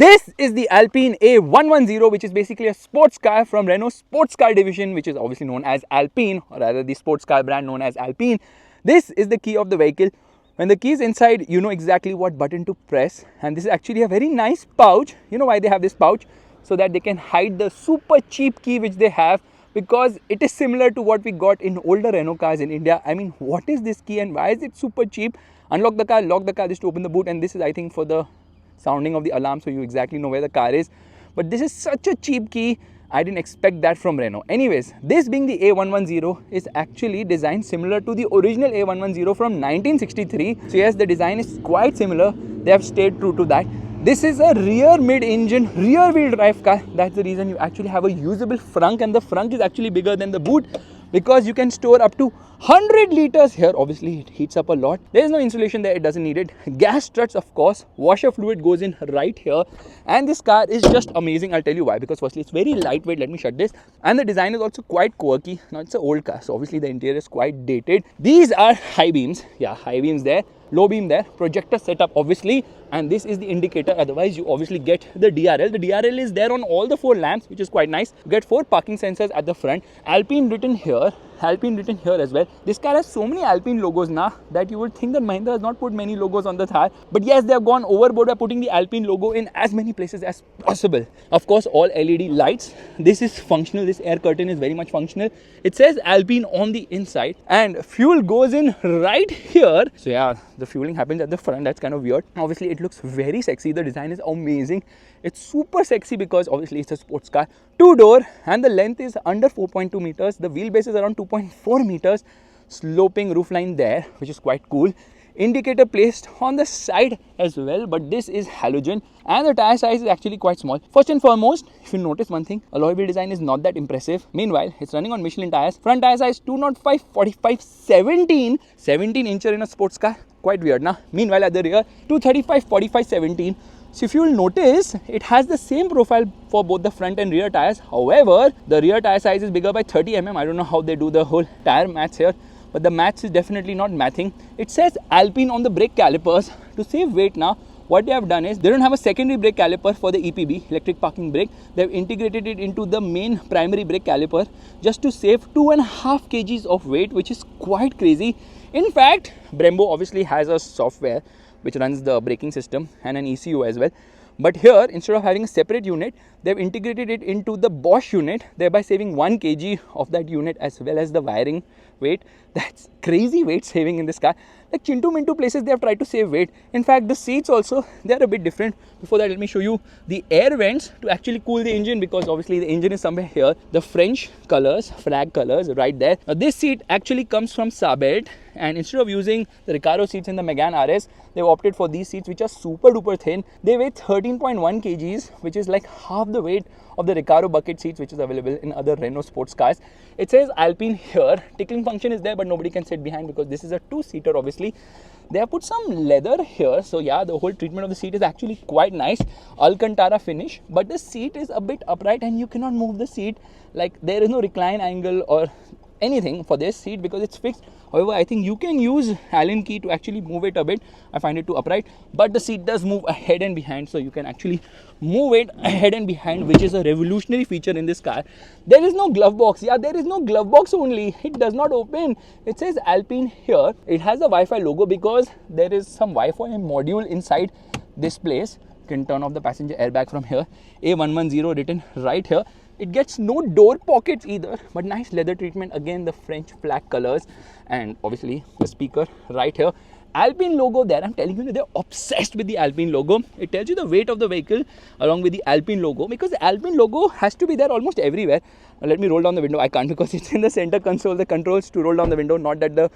This is the Alpine A110, which is basically a sports car from Renault sports car division, which is obviously known as Alpine, or rather the sports car brand known as Alpine. This is the key of the vehicle. When the key is inside, you know exactly what button to press, and this is actually a very nice pouch. You know why they have this pouch? So that they can hide the super cheap key which they have, because it is similar to what we got in older Renault cars in India. I mean, what is this key and why is it super cheap? Unlock the car, lock the car, just to open the boot, and this is, I think, for the sounding of the alarm, so you exactly know where the car is. But this is such a cheap key, I didn't expect that from Renault. Anyways, this being the A110 is actually designed similar to the original A110 from 1963. So yes, the design is quite similar. They have stayed true to that. This is a rear mid-engine, rear-wheel drive car. That's the reason you actually have a usable frunk, and the frunk is actually bigger than the boot, because you can store up to 100 liters here. Obviously, it heats up a lot. There is no insulation there, it doesn't need it. Gas struts, of course. Washer fluid goes in right here. And this car is just amazing. I'll tell you why. Because firstly, it's very lightweight. Let me shut this. And the design is also quite quirky. Now, it's an old car, so obviously the interior is quite dated. These are high beams. Yeah, high beams there. Low beam there. Projector setup, obviously. And this is the indicator. Otherwise, you obviously get the DRL. The DRL is there on all the 4 lamps, which is quite nice. You get 4 parking sensors at the front. Alpine written here. Alpine written here as well. This car has so many Alpine logos now that you would think that Mahindra has not put many logos on the Thar. But yes, they have gone overboard by putting the Alpine logo in as many places as possible. Of course, all LED lights. This is functional. This air curtain is very much functional. It says Alpine on the inside, and fuel goes in right here. So yeah, the fueling happens at the front. That's kind of weird. Obviously, it looks very sexy. The design is amazing. It's super sexy because obviously it's a sports car. 2-door, and the length is under 4.2 meters. The wheelbase is around 2.4 meters. Sloping roofline there, which is quite cool. Indicator placed on the side as well, but this is halogen, and the tire size is actually quite small. First and foremost, if you notice one thing, alloy wheel design is not that impressive. Meanwhile, it's running on Michelin tires. Front tire size 205 45 17 incher in a sports car. Quite weird now. Meanwhile, at the rear 235 45 17. So if you will notice, it has the same profile for both the front and rear tires. However, the rear tire size is bigger by 30 mm. I don't know how they do the whole tire maths here, but the maths is definitely not mathing. It says Alpine on the brake calipers. To save weight now, what they have done is, they don't have a secondary brake caliper for the EPB, electric parking brake. They've integrated it into the main primary brake caliper just to save 2.5 kgs of weight, which is quite crazy. In fact, Brembo obviously has a software which runs the braking system and an ECU as well. But here, instead of having a separate unit, they've integrated it into the Bosch unit, thereby saving 1 kg of that unit as well as the wiring weight. That's crazy weight saving in this car. Like Chintu Mintu places, they have tried to save weight. In fact, the seats also, they're a bit different. Before that, let me show you the air vents to actually cool the engine, because obviously the engine is somewhere here. The French colors, flag colors right there. Now this seat actually comes from Sabelt, and instead of using the Recaro seats in the Megane RS, they've opted for these seats, which are super duper thin. They weigh 13.1 kgs, which is like half the weight of the Recaro bucket seats, which is available in other Renault sports cars. It says Alpine here. Tickling function is there, but nobody can sit behind because this is a 2-seater obviously. They have put some leather here, so yeah, the whole treatment of the seat is actually quite nice. Alcantara finish, but the seat is a bit upright and you cannot move the seat. Like, there is no recline angle or anything for this seat because it's fixed. However, I think you can use Allen key to actually move it a bit. I find it too upright, but the seat does move ahead and behind, so you can actually move it ahead and behind, which is a revolutionary feature in this car. There is no glove box. Yeah, there is no glove box only. It does not open. It says Alpine here. It has the Wi-Fi logo because there is some Wi-Fi module inside this place. You can turn off the passenger airbag from here. A110 written right here. It gets no door pockets either, but nice leather treatment. Again, the French flag colors, and obviously the speaker right here. Alpine logo there. I'm telling you, they're obsessed with the Alpine logo. It tells you the weight of the vehicle along with the Alpine logo, because the Alpine logo has to be there almost everywhere. Now, let me roll down the window. I can't because it's in the center console. The controls to roll down the window, not that the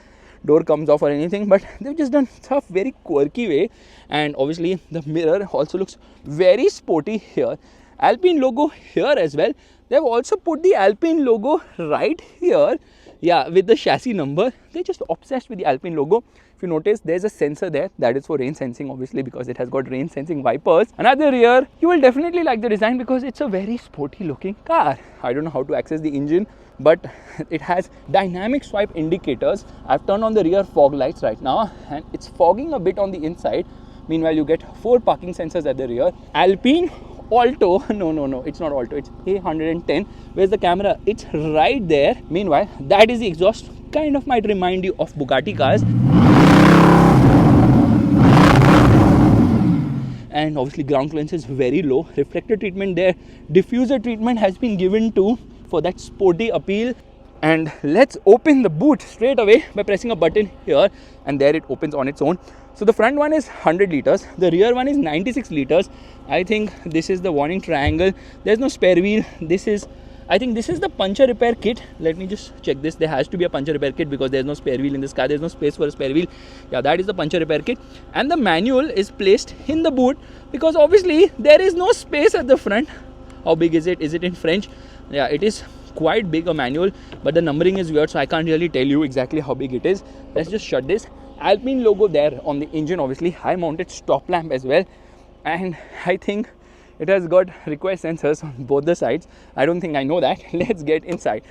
door comes off or anything, but they've just done stuff very quirky way. And obviously the mirror also looks very sporty here. Alpine logo here as well. They've also put the Alpine logo right here, yeah, with the chassis number. They're just obsessed with the Alpine logo. If you notice, there's a sensor there that is for rain sensing, obviously, because it has got rain sensing wipers. And at the rear, you will definitely like the design because it's a very sporty looking car. I don't know how to access the engine, but it has dynamic swipe indicators. I've turned on the rear fog lights right now, and it's fogging a bit on the inside, Meanwhile, you get 4 parking sensors at the rear. Alpine Alto, no, it's not Alto, it's A110. Where's the camera? It's right there. Meanwhile, that is the exhaust. Kind of might remind you of Bugatti cars. And obviously ground clearance is very low. Reflector treatment there. Diffuser treatment has been given to for that sporty appeal. And let's open the boot straight away by pressing a button here, and there it opens on its own. So the front one is 100 liters, the rear one is 96 liters. I think this is the warning triangle. There's no spare wheel. I think this is the puncture repair kit. Let me just check this. There has to be a puncture repair kit because there's no spare wheel in this car. There's no space for a spare wheel. Yeah, that is the puncture repair kit. And the manual is placed in the boot because obviously there is no space at the front. How big is it? Is it in French? Yeah, it is quite big, a manual, but the numbering is weird, so I can't really tell you exactly how big it is. Let's just shut this. Alpine logo there on the engine, obviously. High mounted stop lamp as well. And I think it has got request sensors on both the sides. I don't think I know that. Let's get inside.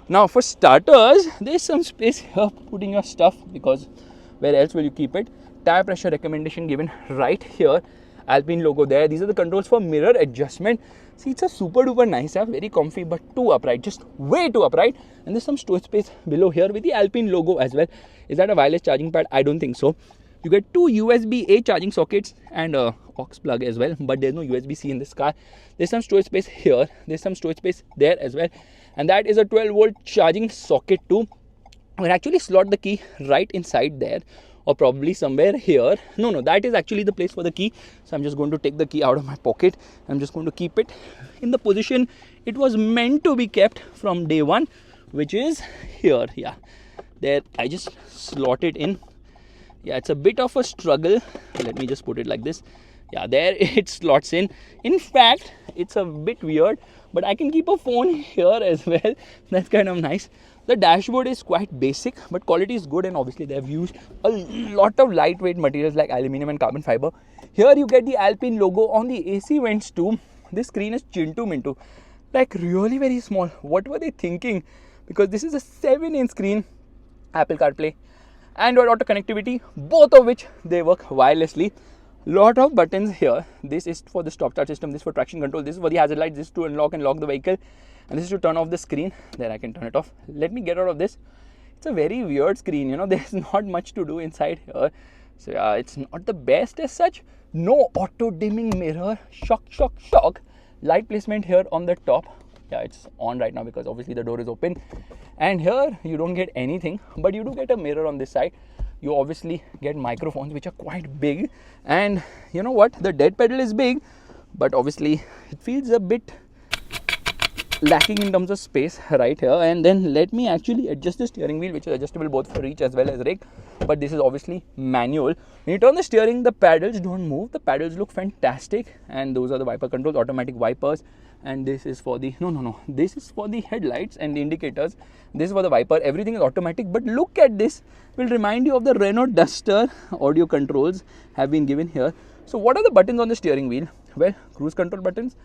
Now for starters, there's some space here putting your stuff, because where else will you keep it? Tire pressure recommendation given right here. Alpine logo there. These are the controls for mirror adjustment. Seats are super duper nice, very comfy, but too upright, just way too upright. And there's some storage space below here with the Alpine logo as well. Is that a wireless charging pad? I don't think so. You get 2 USB-A charging sockets and a aux plug as well, but there's no USB-C in this car. There's some storage space here. There's some storage space there as well. And that is a 12-volt charging socket too. You can actually slot the key right inside there, or probably somewhere here. No, that is actually the place for the key. So I'm just going to take the key out of my pocket. I'm just going to keep it in the position it was meant to be kept from day one, which is here. Yeah, there I just slot it in. Yeah, it's a bit of a struggle. Let me just put it like this. Yeah, there it slots in. In fact, it's a bit weird, but I can keep a phone here as well. That's kind of nice. The dashboard is quite basic, but quality is good, and obviously they have used a lot of lightweight materials like aluminum and carbon fiber. Here you get the Alpine logo on the AC vents too. This screen is Chintu Mintu, like really very small. What were they thinking? Because this is a 7-inch screen, Apple CarPlay, Android Auto connectivity, both of which they work wirelessly. Lot of buttons here. This is for the stop start system, this is for traction control, this is for the hazard lights, this is to unlock and lock the vehicle, and this is to turn off the screen. There I can turn it off. Let me get out of this. It's a very weird screen, you know, there's not much to do inside here. So yeah, it's not the best as such. No auto dimming mirror. Shock. Light placement here on the top. Yeah, it's on right now because obviously the door is open. And here you don't get anything, but you do get a mirror on this side. You obviously get microphones which are quite big, and you know what, the dead pedal is big, but obviously it feels a bit lacking in terms of space right here. And then let me actually adjust the steering wheel, which is adjustable both for reach as well as rake, but this is obviously manual. When you turn the steering, the paddles don't move. The paddles look fantastic, and those are the wiper controls, automatic wipers. And this is for the this is for the headlights and the indicators. This is for the wiper. Everything is automatic, but look at this. Will remind you of the Renault Duster. Audio controls have been given here. So what are the buttons on the steering wheel? Well, cruise control buttons,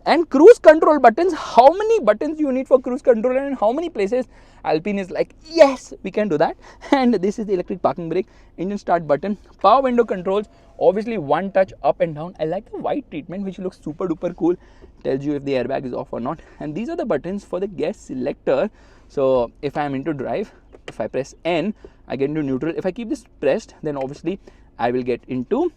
and cruise control buttons. How many buttons you need for cruise control, and in how many places? Alpine is like, yes, we can do that. And this is the electric parking brake, engine start button, power window controls, obviously one touch up and down. I like the white treatment, which looks super duper cool. Tells you if the airbag is off or not. And these are the buttons for the gas selector. So if I am into drive, if I press N, I get into neutral. If I keep this pressed, then obviously I will get into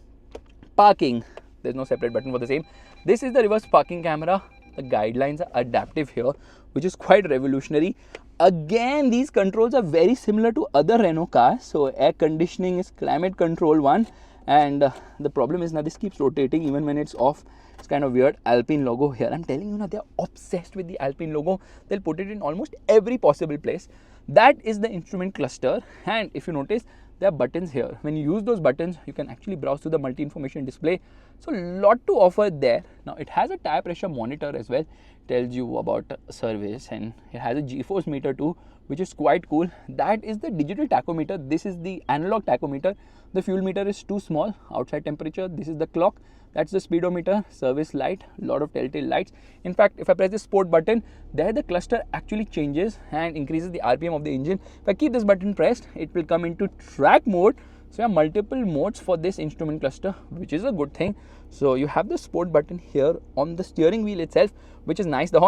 parking. There's no separate button for the same. This is the reverse parking camera. The guidelines are adaptive here, which is quite revolutionary. Again, these controls are very similar to other Renault cars. So air conditioning is climate control one, and the problem is now this keeps rotating even when it's off. It's kind of weird. Alpine logo here. I'm telling you now, they're obsessed with the Alpine logo. They'll put it in almost every possible place. That is the instrument cluster, and if you notice, there are buttons here. When you use those buttons, you can actually browse to the multi-information display. So lot to offer there. Now it has a tire pressure monitor as well. Tells you about service, and it has a G-force meter too, which is quite cool. That is the digital tachometer. This is the analog tachometer. The fuel meter is too small. Outside temperature. This is the clock. That's the speedometer, service light, a lot of telltale lights. In fact, if I press the sport button, there the cluster actually changes and increases the RPM of the engine. If I keep this button pressed, it will come into track mode. So you have multiple modes for this instrument cluster, which is a good thing. So you have the sport button here on the steering wheel itself, which is nice. The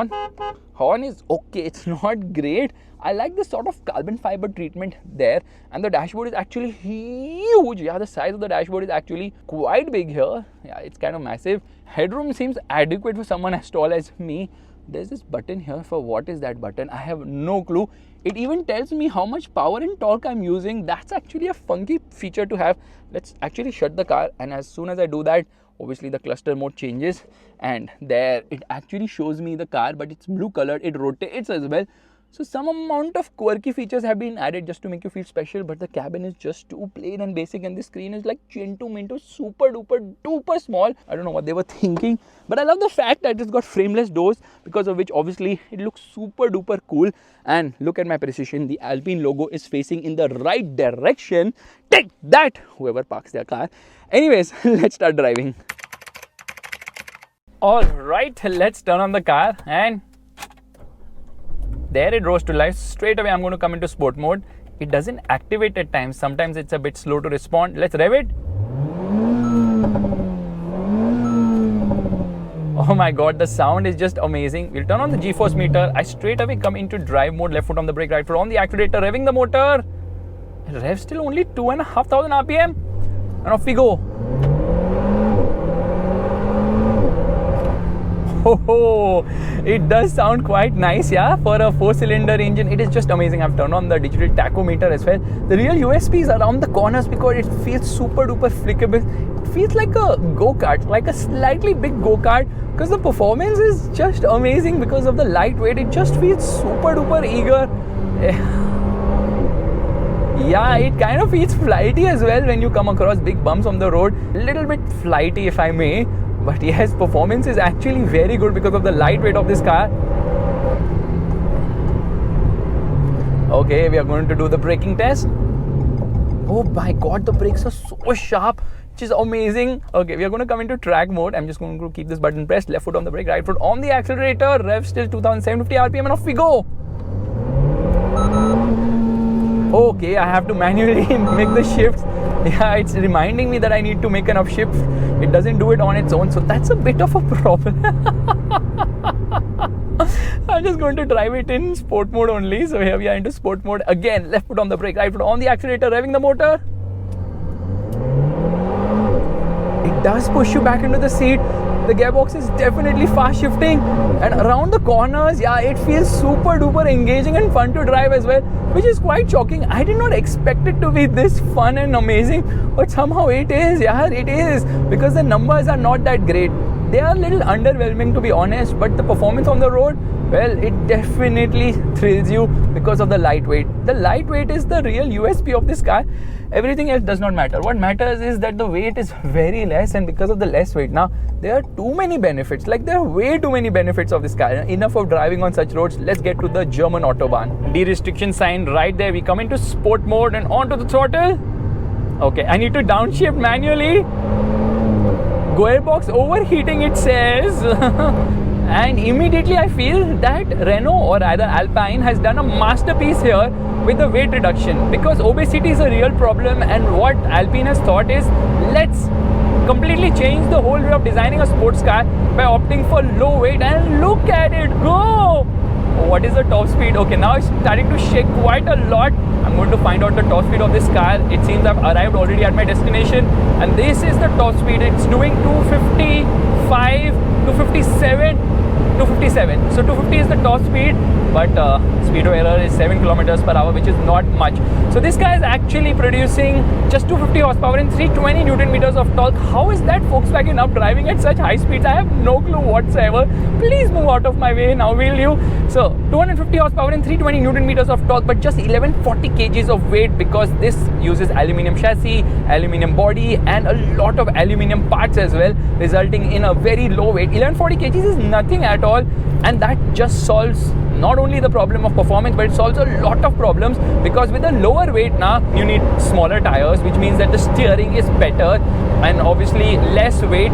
horn is okay, it's not great. I like this sort of carbon fiber treatment there, and the dashboard is actually huge. Yeah, the size of the dashboard is actually quite big here. Yeah, it's kind of massive. Headroom seems adequate for someone as tall as me. There's this button here. For what is that button? I have no clue. It even tells me how much power and torque I'm using. That's actually a funky feature to have. Let's actually shut the car, and as soon as I do that, obviously the cluster mode changes, and there it actually shows me the car, but it's blue colored. It rotates as well. So some amount of quirky features have been added just to make you feel special, but the cabin is just too plain and basic, and the screen is like chinto minto, super duper small. I don't know what they were thinking, but I love the fact that it's got frameless doors, because of which obviously it looks super duper cool. And look at my precision, the Alpine logo is facing in the right direction. Take that, whoever parks their car. Anyways, let's start driving. All right, let's turn on the car, and there it rose to life. Straight away I'm going to come into sport mode. It doesn't activate at times. Sometimes it's a bit slow to respond. Let's rev it. Oh my god, the sound is just amazing. We'll turn on the G-force meter. I straight away come into drive mode. Left foot on the brake, right foot on the accelerator, revving the motor. Rev still only 2,500 RPM. And off we go. Oh, it does sound quite nice, yeah, for a 4-cylinder engine. It is just amazing. I've turned on the digital tachometer as well. The real USP is around the corners, because it feels super duper flickable. It feels like a go-kart, like a slightly big go-kart, because the performance is just amazing because of the lightweight. It just feels super duper eager. Yeah, it kind of feels flighty as well when you come across big bumps on the road. A little bit flighty, if I may. But yes, performance is actually very good because of the lightweight of this car. Okay, we are going to do the braking test. Oh my god, the brakes are so sharp, which is amazing. Okay, we are going to come into track mode. I'm just going to keep this button pressed. Left foot on the brake, right foot on the accelerator. Rev still 2,750 RPM, and off we go. Okay, I have to manually make the shifts. Yeah, it's reminding me that I need to make enough shifts. It doesn't do it on its own, so that's a bit of a problem. I'm just going to drive it in sport mode only. So here we are into sport mode again. Left foot on the brake, right foot on the accelerator, revving the motor. It does push you back into the seat. The gearbox is definitely fast shifting, and around the corners, yeah, it feels super duper engaging and fun to drive as well, which is quite shocking. I did not expect it to be this fun and amazing, but somehow it is. Yeah, it is, because the numbers are not that great. They are a little underwhelming, to be honest, but the performance on the road, well, it definitely thrills you because of the lightweight. The lightweight is the real USP of this car. Everything else does not matter. What matters is that the weight is very less, and because of the less weight, now there are too many benefits. Like, there are way too many benefits of this car. Enough of driving on such roads. Let's get to the German Autobahn. De-restriction sign right there. We come into sport mode and onto the throttle. Okay, I need to downshift manually. Gearbox overheating, it says. And immediately I feel that Renault, or rather Alpine, has done a masterpiece here with the weight reduction, because obesity is a real problem, and what Alpine has thought is, let's completely change the whole way of designing a sports car by opting for low weight, and look at it go! What is the top speed? Okay, now it's starting to shake quite a lot. I'm going to find out the top speed of this car. It seems I've arrived already at my destination, and this is the top speed. It's doing 255, 257, 257. So 250 is the top speed, but speed of error is 7 kilometers per hour, which is not much. So this car is actually producing just 250 horsepower and 320 Newton meters of torque. How is that Volkswagen up driving at such high speeds? I have no clue whatsoever. Please move out of my way now, will you? So 250 horsepower and 320 Newton meters of torque, but just 1140 kgs of weight, because this uses aluminium chassis, aluminium body, and a lot of aluminium parts as well, resulting in a very low weight. 1140 kgs is nothing at all, and that just solves not only the problem of performance, but it's also a lot of problems, because with a lower weight now you need smaller tires, which means that the steering is better, and obviously less weight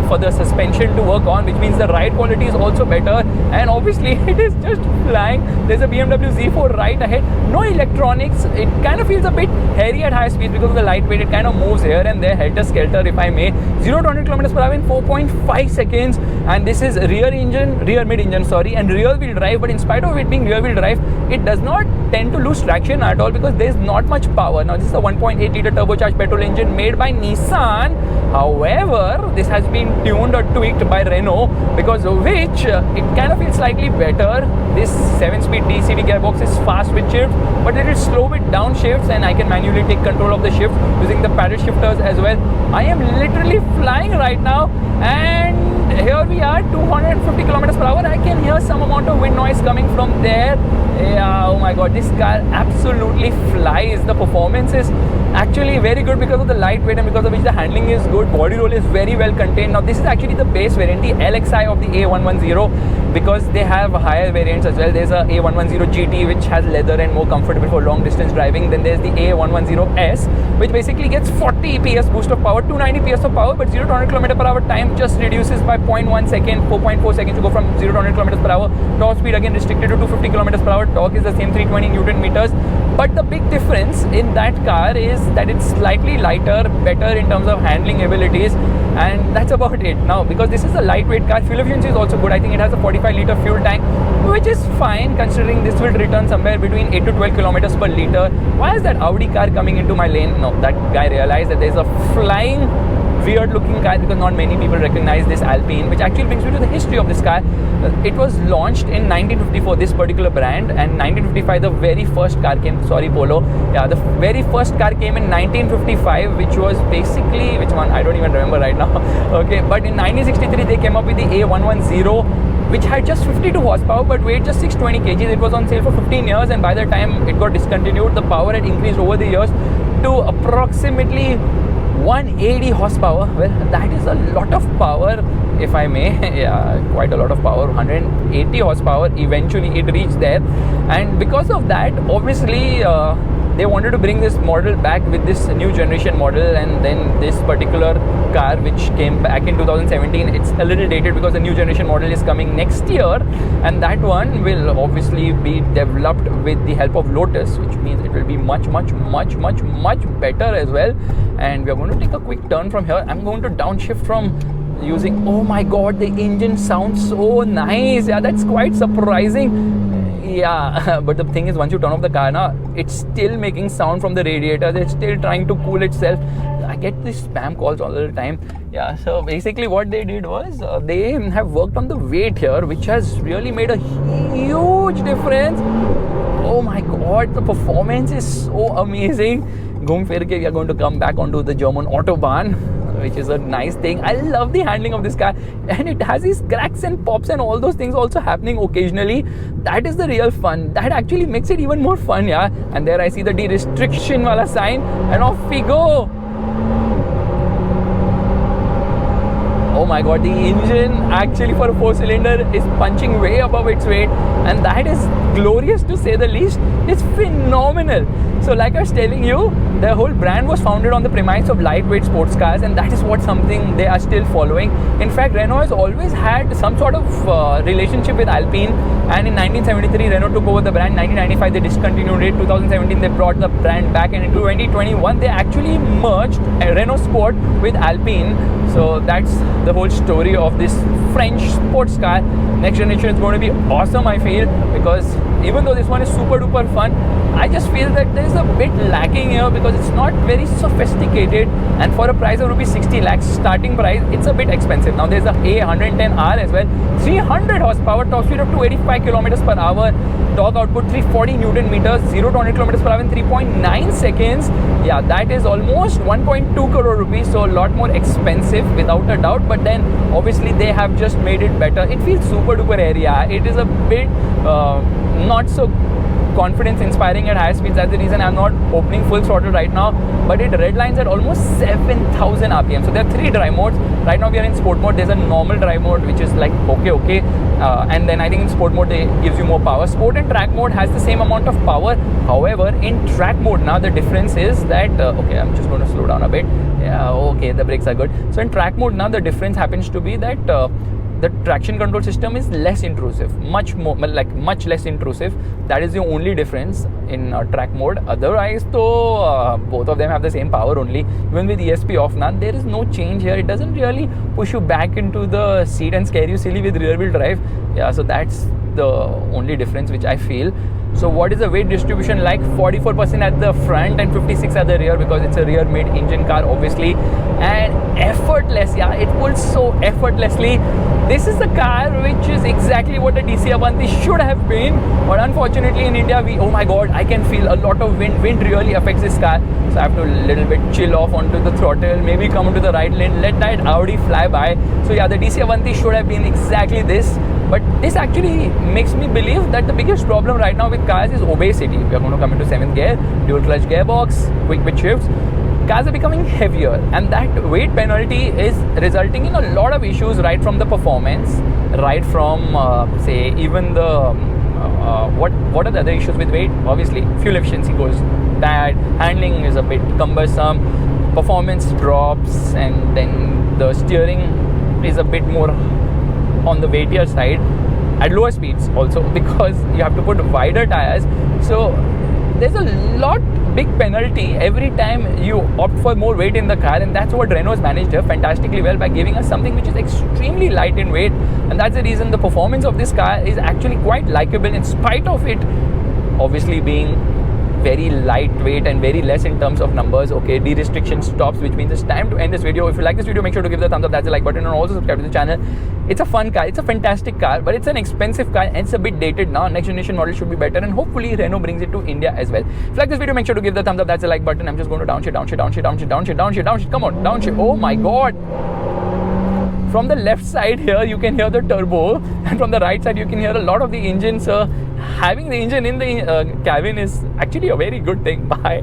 for the suspension to work on, which means the ride quality is also better, and obviously it is just flying. There's a BMW Z4 right ahead, no electronics. It kind of feels a bit hairy at high speeds because of the lightweight. It kind of moves here and there, helter-skelter if I may. 0 to 100 kilometers per hour in 4.5 seconds, and this is rear mid-engine, and rear-wheel drive. But in spite of it being rear-wheel drive, it does not tend to lose traction at all because there's not much power. Now this is a 1.8 liter turbocharged petrol engine made by Nissan. However, this has been tuned or tweaked by Renault, because of which it kind of feels slightly better. This 7-speed DCT gearbox is fast with shifts, but it is slow with downshifts, and I can manually take control of the shift using the paddle shifters as well. I am literally flying right now, and here we are, 250 kilometers per hour. I can hear some amount of wind noise coming from there. Yeah, oh my god, this car absolutely flies. The performance is actually very good because of the lightweight, and because of which the handling is good. Body roll is very well contained. Now this is actually the base variant, the LXI of the A110, because they have higher variants as well. There's a A110 GT, which has leather and more comfortable for long distance driving. Then there's the A110S, which basically gets 40 PS boost of power, 290 PS of power, but 0 to 100 km per hour time just reduces by 0.1 second, 4.4 seconds to go from 0 to 100 km per hour. Top speed again restricted to 250 km per hour. Torque is the same, 320 Newton meters. But the big difference in that car is that it's slightly lighter, better in terms of handling abilities, and that's about it. Now, because this is a lightweight car, fuel efficiency is also good. I think it has a 45 liter fuel tank, which is fine considering this will return somewhere between 8 to 12 kilometers per liter. Why is that Audi car coming into my lane? No, that guy realized that there's a flying weird looking car, because not many people recognize this Alpine, which actually brings me to the history of this car. It was launched in 1954, this particular brand, and 1955 the very first car came. Sorry, Polo. Yeah, the very first car came in 1955, which was basically, which one? I don't even remember right now. Okay, but in 1963 they came up with the A110, which had just 52 horsepower but weighed just 620 kgs. It was on sale for 15 years, and by the time it got discontinued, the power had increased over the years to approximately 180 horsepower. Well, that is a lot of power, if I may. Yeah, quite a lot of power. 180 horsepower, eventually it reached there, and because of that, obviously they wanted to bring this model back with this new generation model. And then this particular car, which came back in 2017, it's a little dated because the new generation model is coming next year, and that one will obviously be developed with the help of Lotus, which means it will be much better as well. And we are going to take a quick turn from here. I'm going to downshift from using, oh my god, the engine sounds so nice. Yeah, that's quite surprising. Yeah, but the thing is, once you turn off the car now, it's still making sound from the radiators. It's still trying to cool itself. I get these spam calls all the time. Yeah, so basically what they did was they have worked on the weight here, which has really made a huge difference. Oh my god, the performance is so amazing. We are going to come back onto the German Autobahn, which is a nice thing. I love the handling of this car, and it has these cracks and pops and all those things also happening occasionally. That is the real fun. That actually makes it even more fun, yeah. And there I see the de-restriction wala sign, and off we go. Oh my god, the engine actually for a 4-cylinder is punching way above its weight, and that is glorious to say the least. It's phenomenal. So like I was telling you, the whole brand was founded on the premise of lightweight sports cars, and that is something they are still following. In fact, Renault has always had some sort of relationship with Alpine, and in 1973 Renault took over the brand. 1995 they discontinued it. 2017 they brought the brand back, and in 2021 they actually merged Renault Sport with Alpine. So that's the whole story of this French sports car. Next generation is going to be awesome, I feel, because even though this one is super duper fun, I just feel that there is a bit lacking here because it's not very sophisticated, and for a price of rupees 60 lakhs starting price, it's a bit expensive. Now there's a A110 I as well, 300 horsepower, top speed of 285 kilometers per hour, torque output 340 Newton meters, 0 to 100 kilometers per hour in 3.9 seconds. Yeah, that is almost 1.2 crore rupees, so a lot more expensive without a doubt. But then obviously they have just made it better. It feels super duper area. It is a bit not so confidence inspiring at high speeds. That's the reason I'm not opening full throttle right now, but it redlines at almost 7,000 RPM. So there are 3 drive modes. Right now we are in sport mode. There's a normal drive mode, which is like okay. And then I think in sport mode it gives you more power. Sport and track mode has the same amount of power. However, in track mode now the difference is that okay, I'm just going to slow down a bit. Yeah, okay, the brakes are good. So in track mode now the difference happens to be that the traction control system is less intrusive, much less intrusive. That is the only difference in track mode. Otherwise, though, both of them have the same power only. Even with ESP off now, there is no change here. It doesn't really push you back into the seat and scare you silly with rear wheel drive. Yeah, so that's the only difference which I feel. So what is the weight distribution like? 44% at the front and 56 at the rear, because it's a rear mid engine car obviously. And effortless, yeah, it pulls so effortlessly. This is the car which is exactly what a DC Avanti should have been, but unfortunately in India oh my god, I can feel a lot of wind really affects this car. So I have to a little bit chill off onto the throttle, maybe come into the right lane, let that Audi fly by. So yeah, the DC Avanti should have been exactly this. But this actually makes me believe that the biggest problem right now with cars is obesity. We are going to come into 7th gear, dual clutch gearbox, quick pitch shifts. Cars are becoming heavier, and that weight penalty is resulting in a lot of issues, right from the performance, right from say even the what are the other issues with weight? Obviously fuel efficiency goes bad, handling is a bit cumbersome, performance drops, and then the steering is a bit more on the weightier side at lower speeds also, because you have to put wider tires. So there's a lot big penalty every time you opt for more weight in the car, and that's what Renault's managed here fantastically well by giving us something which is extremely light in weight. And that's the reason the performance of this car is actually quite likable, in spite of it obviously being very lightweight and very less in terms of numbers. Okay, de-restriction stops, which means it's time to end this video. If you like this video, make sure to give the thumbs up, that's the like button, and also subscribe to the channel. It's a fun car, it's a fantastic car, but it's an expensive car and it's a bit dated now. Next generation model should be better, and hopefully Renault brings it to India as well. If you like this video, make sure to give the thumbs up, that's the like button. I'm just going to downshift. Come on, downshift. Oh my god. From the left side here, you can hear the turbo, and from the right side, you can hear a lot of the engine. So having the engine in the cabin is actually a very good thing. Bye.